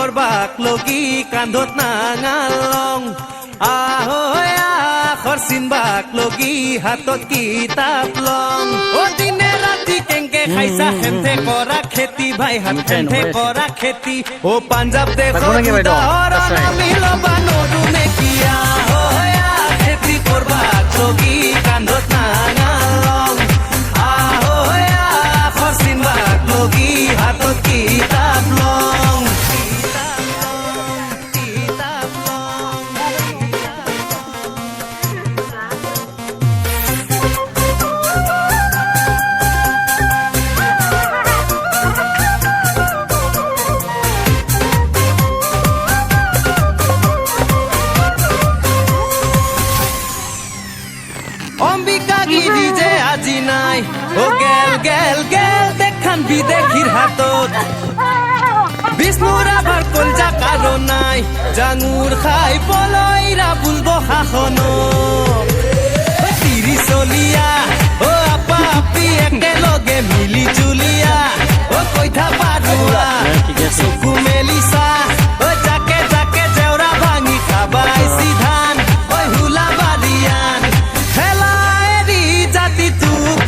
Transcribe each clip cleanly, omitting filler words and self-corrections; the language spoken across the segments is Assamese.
korbaak logi kandot nangalong ahoya khorsin bak logi hatot kitab long o dine rati kenge khaisa hemte kora kheti bhai hat hemte kora kheti o Punjab dekho udaharon ami loba noru me kiya hoya kheti korbaak logi kandot nangalong ahoya khorsin bak logi hatot kitab long Ambika গিরি যে আজি নাই ও গেল গেল গেল দেখান বিদেখির হাতত বিষ্ণুর আবার কলজা কারো নাই জাঙুর খাই পলইরা বুলবো শাসন তিরি চলিয়া ও আপা আপি একেলগে মিলি জুলিয়া ও কৈথা পাৰুৱা চকু মেলিছা ও জাকে জাকে জেউৰা ভাঙি খাবাইছি ধান ঐ হুলা বালিয়ান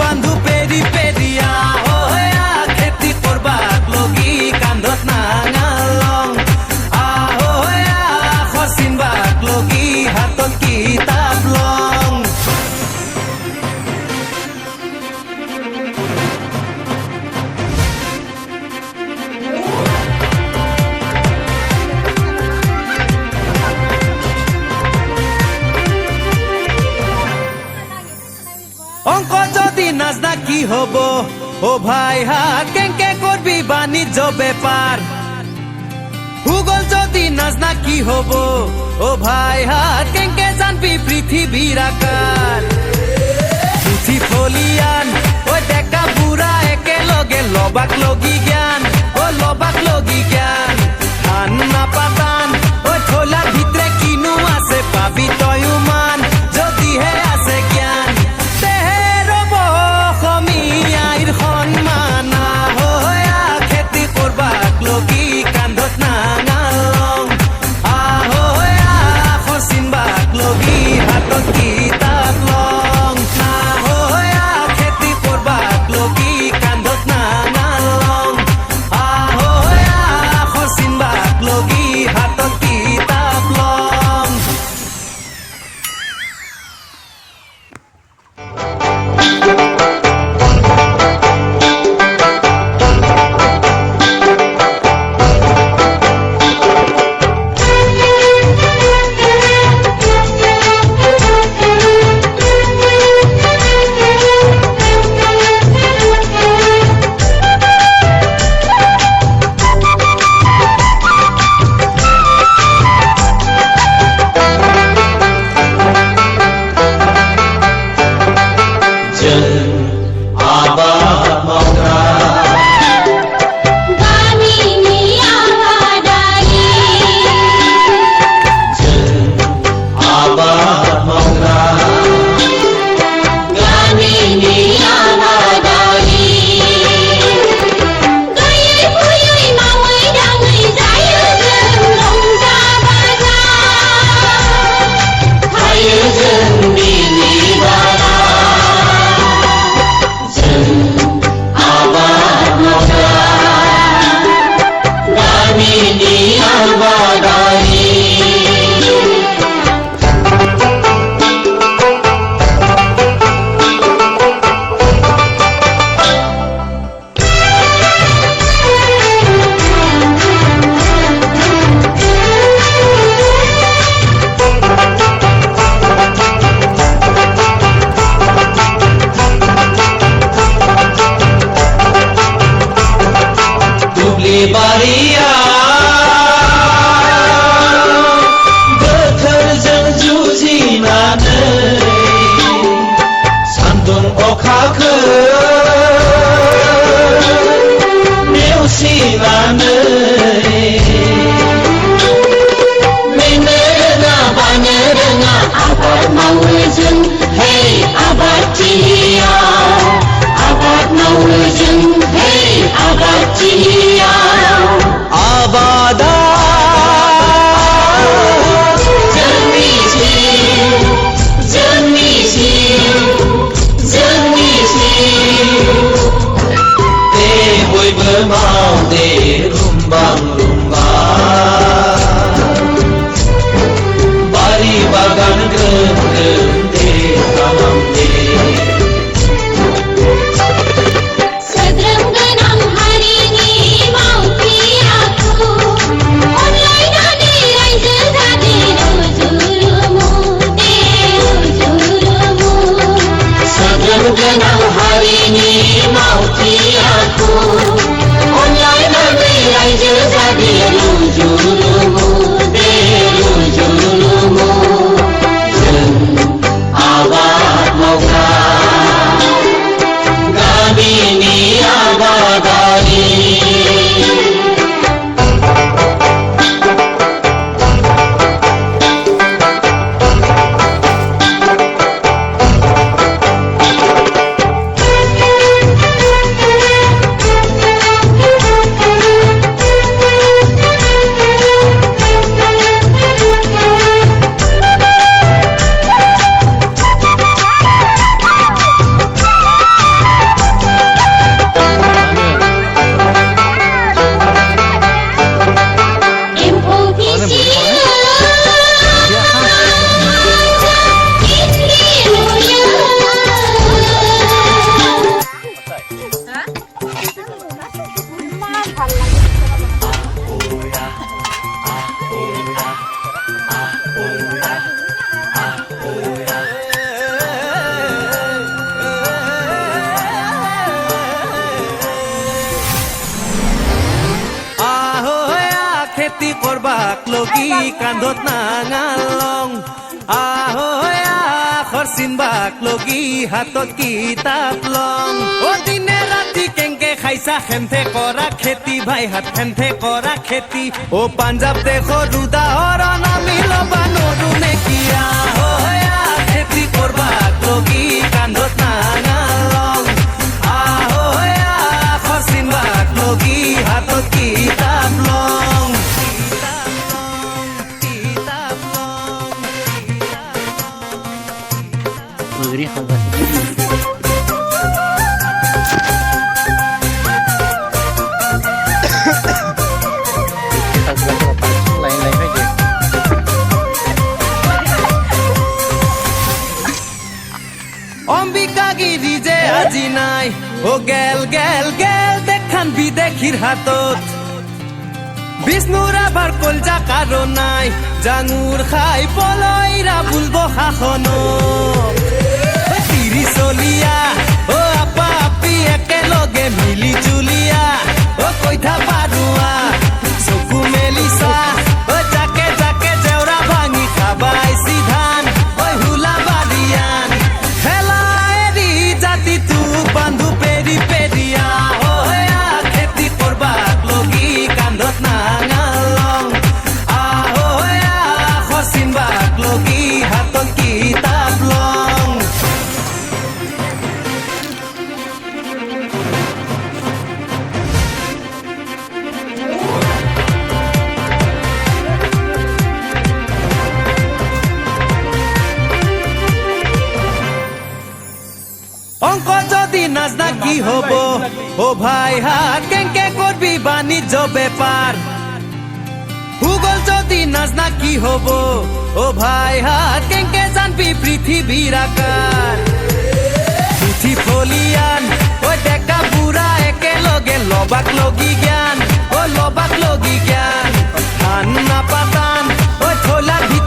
বান্ধু পেরি পেরিয়া ওয়া খেতি করবাক লগি কান্ধত নাঙালং ahoya খরচিন বাক লগি হাতত কিতাপ লং অঙ্ক যদি নাজনা কি হব ও ভাই হা কেঙ্কে করবি বাণিজ্য ব্যাপার ভূগোল যদি নাজনা কি হব ও ভাই হা কেঙ্কে জানবি পৃথিবীর আকার পুথি ফলিয়ান ও ডেকা বুড়া একেলগে লবাক লগি জ্ঞান ও লবাক লগি জ্ঞান ধান না পাতান ও থলার ভিতরে কিনু আছে পাবি তয়ু মান যদিহে আছে জ্ঞান সন্মানা হয়া খেতি করবাক লগি কান্ধত নাঙালং ahoya খরচিন বাক লগি হাতত কিতাপ লং ahoya খেতি করবাক লগি কান্ধত নাঙালং ahoya খরচিন বাক লগি হাতত কিতাপ লং आबादा বাগান গ্রোম গ্রোম দে সালাম দে सद्रंगनं हरिणी मावतियाको ऑनलाइन रायजो जादे रुजुरुमु सद्रंगनं हरिणी मावतियाको ऑनलाइन रायजो जादे रुजुरुमु दे रुजुरुमु जों आबाद मावग्रा गामिनि आबादारि খেতি করবাক লগি কান্ধত নাঙালং আহয়া খরচিনবাক লগি হাতত কিতাপ লং ও দিনে রাতি কেংকে খাইছা খেমথে কৰা খেতি ভাই হাত খেমথে কৰা খেতি ও পাঞ্জাব দেশৰ উদাহৰণ আমি লবা নৰো নেকি আহয়া খেতি করবাক লগি কান্ধত নাঙালং আহয়া খরচিনবাক লগি হাতত কিতাপ লং অম্বিকা গিরি যে আজি নাই ও গেল গেল গেল দেখান বিদেশির হাতত বিষ্ণুর আবার কলজা কারো নাই জাঙুর খাই পলইরা বুলব শাসন তিরি চলিয়া ও আপা আপি একেলগে মিলি জুলিয়া ও কইথা পাৰুৱা চকু মেলিছা ও জাকে জাকে জেউৰা ভাঙি খাবাইছি ধান ঐ হুলা বাদিয়ান খেলা এৰি জাতি তোক বান্ধু পেৰি পেৰিয়া অয়া খেতি কৰবাক লগি কান্ধত নাঙালং আহয়া খৰচিনবাক লগি হাতত কিতাপ লং অঙ্ক যদি নাজনা কি হব ও ভাই হাত কেংকে করবি বাণিজ্য ব্যাপার ভূগোল যদি নাজনা কি হব ও ভাই হাত কেংকে জানবি পৃথিবীর আকার পুথি ফলিয়ান ও ডেকা বুঢ়া একেলগে লবাক লগি জ্ঞান ও লবাক লগি জ্ঞান ধান নাপাতান ও থলাৰ ভিতৰত